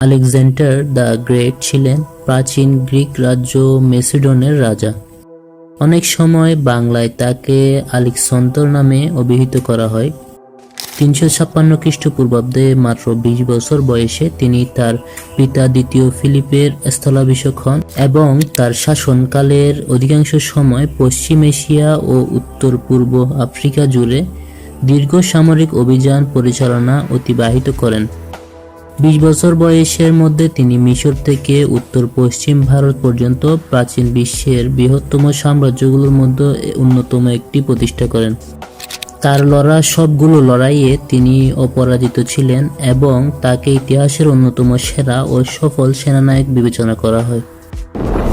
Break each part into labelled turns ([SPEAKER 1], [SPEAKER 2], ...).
[SPEAKER 1] Alexander the great ছিলেন প্রাচীন Greek রাজ্য মেসিডনের রাজা। অনেক সময় বাংলায় তাকে আলেকসন্তর নামে অভিহিত করা হয়। 356 খ্রিস্টপূর্বাব্দে মাত্র 20 বছর বয়সে তিনি তার পিতা দ্বিতীয় ফিলিপের স্থলাভিষিক্ত হন এবং তার শাসনকালের অধিকাংশ সময় পশ্চিম এশিয়া ও উত্তর পূর্ব আফ্রিকা জুড়ে দীর্ঘ সামরিক অভিযান পরিচালনা অতিবাহিত করেন। 20 বছর বয়সের মধ্যে তিনি মিশর থেকে উত্তর পশ্চিম ভারত পর্যন্ত প্রাচীন বিশ্বের বৃহত্তম সাম্রাজ্যগুলোর মধ্যে অন্যতম একটি প্রতিষ্ঠা করেন। তার লড়া সবগুলো লড়াইয়ে তিনি অপরাজিত ছিলেন এবং তাকে ইতিহাসের অন্যতম সেরা ও সফল সেনানায়ক বিবেচনা করা হয়।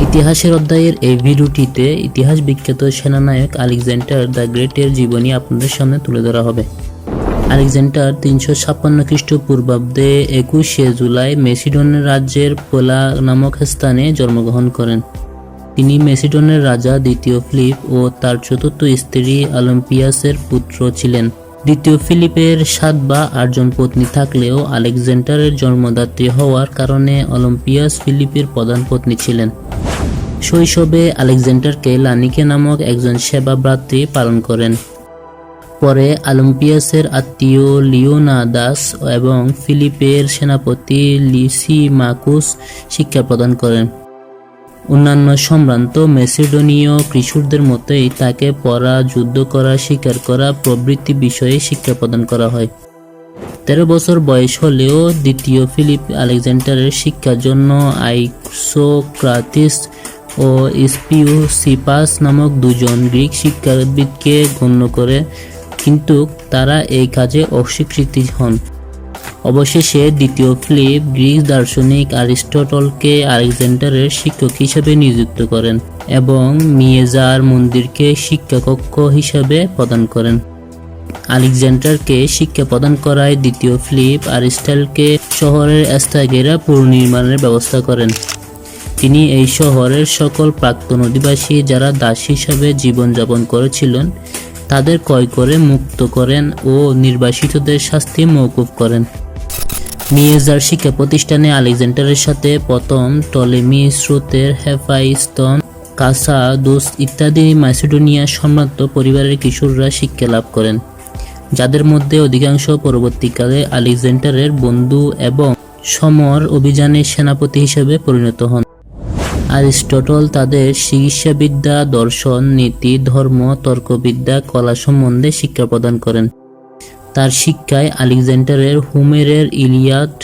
[SPEAKER 1] ইতিহাসের অধ্যায়ের এই ভিডিওটিতে ইতিহাস বিখ্যাত সেনানায়ক আলেকজান্ডার দ্য গ্রেটের জীবনী আপনাদের সামনে তুলে ধরা হবে। আলেকজান্ডার 356 খ্রিস্টপূর্বাব্দে 21শে জুলাই মেসিডন রাজ্যের পোলা নামক স্থানে জন্মগ্রহণ করেন। তিনি মেসিডনের রাজা দ্বিতীয় ফিলিপ ও তার চতুর্থ স্ত্রী অলিম্পিয়াসের পুত্র ছিলেন। দ্বিতীয় ফিলিপের 7 বা 8 জন পত্নী থাকলেও আলেকজান্ডারের জন্মদাত্রী হওয়ার কারণে অলিম্পিয়াস ফিলিপের প্রধান পত্নী ছিলেন। শৈশবে আলেকজান্ডারকে লানিকে নামক একজন সেবা ভ্রাতৃ পালন করেন। পরে অলিম্পিয়াসের আত্মীয় লিওনাদাস এবং ফিলিপের সেনাপতি লিসিমাকুস শিক্ষা প্রদান করেন। অন্যান্য সম্ভ্রান্ত মেসিডোনীয় কিশোরদের মতোই তাকে পড়া, যুদ্ধ করা, শিকার করা প্রভৃতি বিষয়ে শিক্ষা প্রদান করা হয়। 13 বছর বয়স হলেও দ্বিতীয় ফিলিপ আলেকজান্ডারের শিক্ষার জন্য আইসোক্রাতিস ও স্পিউসিপাস নামক 2 জন গ্রিক শিক্ষাবিদকে গণ্য করে, কিন্তু তারা এই কাজে অস্বীকৃতি হন। অবশেষে দ্বিতীয় ফিলিপ গ্রিক দার্শনিক অ্যারিস্টটলকে আলেকজান্ডারের শিক্ষক হিসেবে নিযুক্ত করেন এবং মিয়েজার মন্দিরকে শিক্ষাকক্ষ হিসেবে প্রদান করেন। আলেকজান্ডারকে শিক্ষা প্রদান করায় দ্বিতীয় ফিলিপ অ্যারিস্টটলকে শহরের স্থায়ীরা পুনর্নির্মাণের ব্যবস্থা করেন। তিনি এই শহরের সকল প্রাক্তন অধিবাসী যারা দাস হিসাবে জীবনযাপন করেছিলেন তাদের ক্রয় করে মুক্ত করেন ও নির্বাসিতদের শাস্তি মওকুফ করেন। মিয়েজার শিক্ষা প্রতিষ্ঠানে আলেকজান্ডারের সাথে প্রথম টলেমি, শ্রোতের, হেফাইস্তন, কাসাদোস ইত্যাদি ম্যাসিডোনিয়া সম্ভ্রান্ত পরিবারের কিশোররা শিক্ষা লাভ করেন, যাদের মধ্যে অধিকাংশ পরবর্তীকালে আলেকজান্ডারের বন্ধু এবং সমর অভিযানের সেনাপতি হিসেবে পরিণত হন। অ্যারিস্টটল তাদের চিকিৎসাবিদ্যা, দর্শন, নীতি, ধর্ম, তর্কবিদ্যা, কলা সম্বন্ধে শিক্ষা প্রদান করেন। তার শিক্ষায় আলেকজান্ডারের হোমেরের ইলিয়াড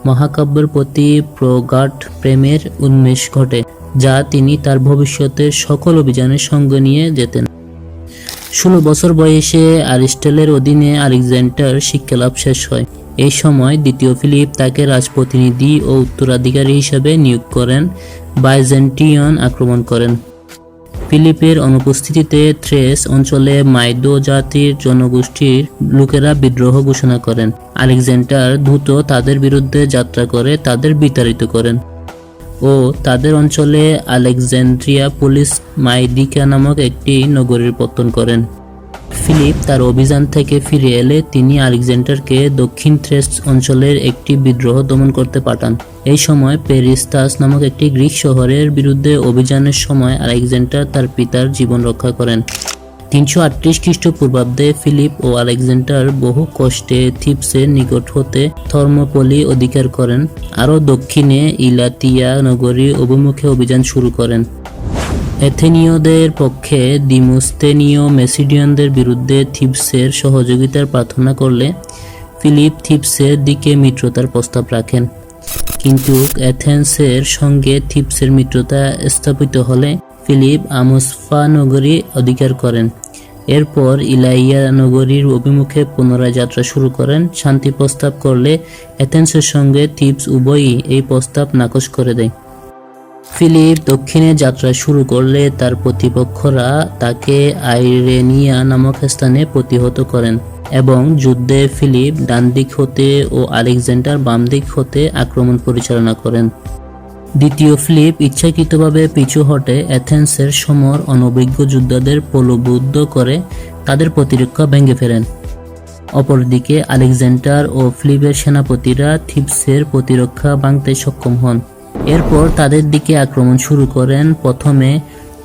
[SPEAKER 1] মহাকাব্যের প্রতি প্রগাঢ় প্রেমের উন্মেষ ঘটে, যা তিনি তার ভবিষ্যতের সকল অভিযানের সঙ্গে নিয়ে যেতেন। 16 বছর বয়সে অ্যারিস্টটলের অধীনে আলেকজান্ডার শিক্ষালাভ শেষ হয়। এই সময় দ্বিতীয় ফিলিপ তাকে রাজপ্রতিনিধি ও উত্তরাধিকারী হিসেবে নিয়োগ করেন। বাইজেন্টিয়ন আক্রমণ করেন। ফিলিপের অনুপস্থিতিতে থ্রেস অঞ্চলে মাইদো জাতির জনগোষ্ঠীর লোকেরা বিদ্রোহ ঘোষণা করেন। আলেকজান্ডার দ্রুত তাদের বিরুদ্ধে যাত্রা করে তাদের বিতাড়িত করেন ও তাদের অঞ্চলে আলেকজান্দ্রিয়া পোলিস মাইদিকা নামক একটি নগরীর পতন করেন। ফিলিপ তার অভিযান থেকে ফিরে এলে তিনি আলেকজান্ডারকে দক্ষিণ থ্রেস অঞ্চলের একটি বিদ্রোহ দমন করতে পাঠান। এই সময় পেরিস্তাস নামক একটি গ্রিক শহরের বিরুদ্ধে অভিযানের সময় আলেকজান্ডার তার পিতার জীবন রক্ষা করেন। 338 খ্রিস্টপূর্বাব্দে ফিলিপ ও আলেকজান্ডার বহু কষ্টে থিবসের নিকট হতে থর্মোপলি অধিকার করেন। আরও দক্ষিণে ইলাতিয়া নগরী অভিমুখে অভিযান শুরু করেন। এথেনীয়দের পক্ষে ডিমোস্থেনীয় মেসিডিয়ানদের বিরুদ্ধে থিবসের সহযোগিতার প্রার্থনা করলে ফিলিপ থিবসের দিকে মিত্রতার প্রস্তাব রাখেন, কিন্তু এথেন্সের সঙ্গে থিবসের মিত্রতা স্থাপিত হলে ফিলিপ আমোসফা নগরী অধিকার করেন। এরপর ইলাইয়া নগরীর অভিমুখে পুনরায় যাত্রা শুরু করেন। শান্তি প্রস্তাব করলে এথেন্সের সঙ্গে থিবস উভয়ই এই প্রস্তাব নাকচ করে দেয়। ফিলিপ দক্ষিণে যাত্রা শুরু করলে তার প্রতিপক্ষরা তাকে আইরেনিয়া নামক স্থানে প্রতিহত করেন এবং যুদ্ধে ফিলিপ ডান দিক হতে ও আলেকজান্ডার বাম দিক হতে আক্রমণ পরিচালনা করেন। দ্বিতীয় ফিলিপ ইচ্ছাকৃতভাবে পিছু হটে এথেন্সের সমর অনভিজ্ঞ যোদ্ধাদের প্রলুব্ধ করে তাদের প্রতিরক্ষা ভেঙে ফেলেন। অপরদিকে আলেকজান্ডার ও ফিলিপের সেনাপতিরা থিবসের প্রতিরক্ষা ভাঙতে সক্ষম হন। এরপর তাদের দিকে আক্রমণ শুরু করেন। প্রথমে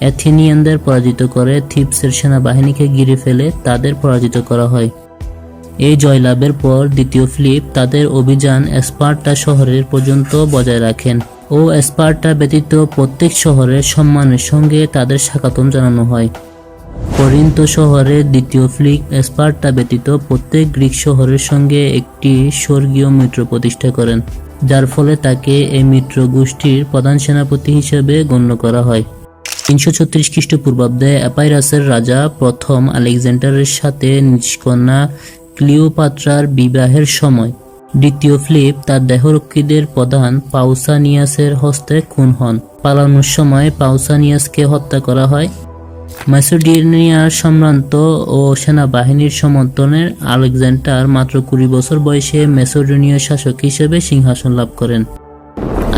[SPEAKER 1] অ্যাথেনিয়ানদের পরাজিত করে থিবসের সেনাবাহিনীকে ঘিরে ফেলে তাদের পরাজিত করা হয়। এই জয়লাভের পর দ্বিতীয় ফিলিপ তাদের অভিযান স্পার্টা শহরের পর্যন্ত বজায় রাখেন ও স্পার্টা ব্যতীত প্রত্যেক শহরের সম্মানের সঙ্গে তাদের স্বাগতম জানানো হয়। করিন্থ শহরে দ্বিতীয় ফিলিপ স্পার্টা ব্যতীত প্রত্যেক গ্রিক শহরের সঙ্গে একটি স্বর্গীয় মিত্র প্রতিষ্ঠা করেন, যার ফলে তাকে এই মিত্র গোষ্ঠীর প্রধান সেনাপতি হিসেবে গণ্য করা হয়। 336 খ্রিস্টপূর্বাব্দে এপাইরাসের রাজা প্রথম আলেকজান্ডারের সাথে নিজ কন্যা ক্লিওপাত্রার বিবাহের সময় দ্বিতীয় ফিলিপ তার দেহরক্ষীদের প্রধান পাউসানিয়াসের হস্তে খুন হন। পালানোর সময় পাউসানিয়াসকে হত্যা করা হয়। ম্যাসেডোনিয়ার সম্ভ্রান্ত ও সেনাবাহিনীর সমর্থনে আলেকজান্ডার মাত্র 20 বছর বয়সে ম্যাসেডোনিয়ার শাসক হিসেবে সিংহাসন লাভ করেন।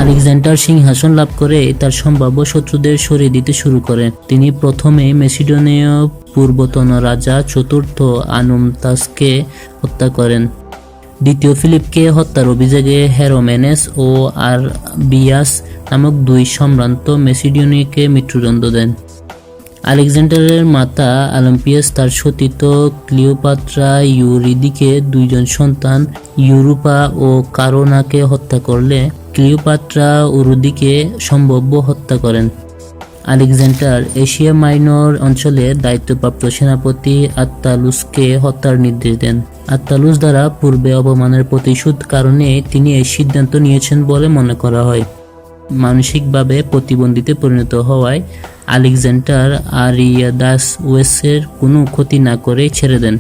[SPEAKER 1] আলেকজান্ডার সিংহাসন লাভ করে তার সম্ভাব্য শত্রুদের সরিয়ে দিতে শুরু করেন। তিনি প্রথমে ম্যাসেডোনীয় পূর্বতন রাজা চতুর্থ আনুমতাসকে হত্যা করেন। দ্বিতীয় ফিলিপকে হত্যার অভিযোগে হেরোমেনেস ও আরবিয়াস নামক দুই সম্ভ্রান্ত ম্যাসেডোনিয়াকে মৃত্যুদণ্ড দেন। আলেকজান্ডারের মাতা অলিম্পিয়াস তার সতীর্থ ক্লিওপাত্রা ইউরিদিকে দুইজন সন্তান ইউরোপা ও কারোনাকে হত্যা করলে ক্লিওপাত্রা উরুদিকে সম্ভাব্য হত্যা করেন। আলেকজান্ডার এশিয়া মাইনর অঞ্চলের দায়িত্বপ্রাপ্ত সেনাপতি আত্তালুসকে হত্যার নির্দেশ দেন। আত্তালুস দ্বারা পূর্বে অপমানের প্রতিশোধ কারণে তিনি এই সিদ্ধান্ত নিয়েছেন বলে মনে করা হয়। মানসিকভাবে প্রতিবন্ধিতে পরিণত হওয়ায় আলেকজান্ডার আরিয়াদাস ওয়েসের কোনো ক্ষতি না করে ছেড়ে দেন।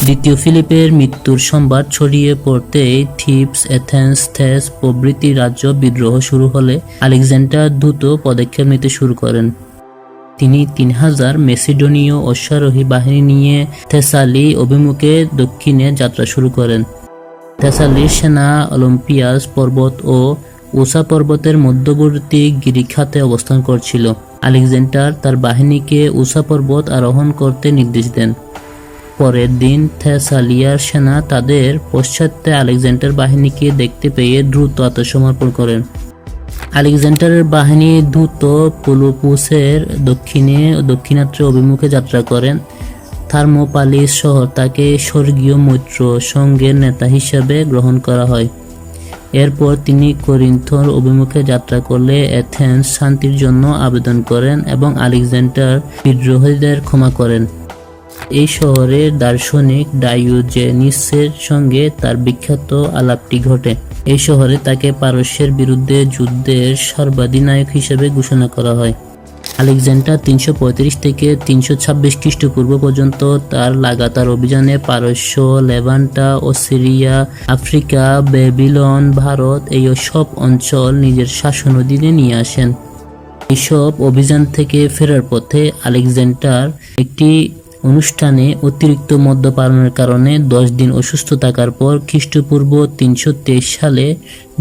[SPEAKER 1] দ্বিতীয় ফিলিপের মৃত্যুর সংবাদ ছড়িয়ে পড়তেই থিবস, এথেন্স, থেস প্রভৃতি রাজ্য বিদ্রোহ শুরু হলে আলেকজান্ডার দ্রুত পদক্ষেপ নিতে শুরু করেন। তিনি 3000 ম্যাসেডোনীয় অশ্বারোহী বাহিনী নিয়ে থেসালি অভিমুখে দক্ষিণে যাত্রা শুরু করেন। থেসালির সেনা অলিম্পিয়াস পর্বত ও ওসা পর্বতের মধ্যবর্তী গিরিখাতে অবস্থান করছিল। আলেকজান্ডার তার বাহিনীকে ওসা পর্বত আরোহণ করতে নির্দেশ দেন। পরের দিন থেসালিয়ার সেনা তাদের পশ্চাতে আলেকজান্ডার বাহিনীকে দেখতে পেয়ে দ্রুত আত্মসমর্পণ করেন। আলেকজান্ডারের বাহিনী দ্রুত পেলোপোনেসের দক্ষিণাত্র অভিমুখে যাত্রা করেন। থার্মোপালিস শহর তাকে স্বর্গীয় মৈত্র সংঘের নেতা হিসেবে গ্রহণ করা হয়। এরপর তিনি করিন্থর অভিমুখে যাত্রা করলে এথেন্স শান্তির জন্য আবেদন করেন এবং আলেকজান্ডার বিদ্রোহীদের ক্ষমা করেন। এই শহরের দার্শনিক ডায়োজেনিসের সঙ্গে তার বিখ্যাত আলাপটি ঘটে। এই শহরে তাকে পারস্যের বিরুদ্ধে যুদ্ধের সর্বাধিনায়ক হিসেবে ঘোষণা করা হয়। আলেকজান্ডার 335 থেকে 326 খ্রিস্টপূর্ব পর্যন্ত তার লাগাতার অভিযানে পারস্য, লেভান্টা ও সিরিয়া, আফ্রিকা, ব্যাবিলন, ভারত এই সব অঞ্চল নিজের শাসন অধীনে নিয়ে আসেন। এইসব অভিযান থেকে ফেরার পথে আলেকজান্ডার একটি অনুষ্ঠানে অতিরিক্ত মদ্যপানের কারণে 10 দিন অসুস্থ থাকার পর খ্রিস্টপূর্ব 323 সালে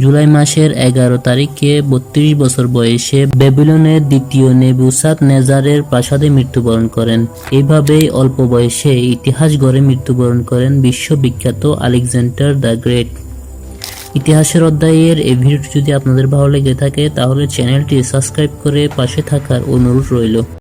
[SPEAKER 1] জুলাই মাসের 11 তারিখে 32 বছর বয়সে ব্যাবিলনের দ্বিতীয় নেবুকাদনেজারের প্রাসাদে মৃত্যুবরণ করেন। এইভাবেই অল্প বয়সে ইতিহাস গড়ে মৃত্যুবরণ করেন বিশ্ববিখ্যাত আলেকজান্ডার দ্য গ্রেট। ইতিহাসের অধ্যায়ের এই ভিডিওটি যদি আপনাদের ভালো লেগে থাকে তাহলে চ্যানেলটি সাবস্ক্রাইব করে পাশে থাকার অনুরোধ রইল।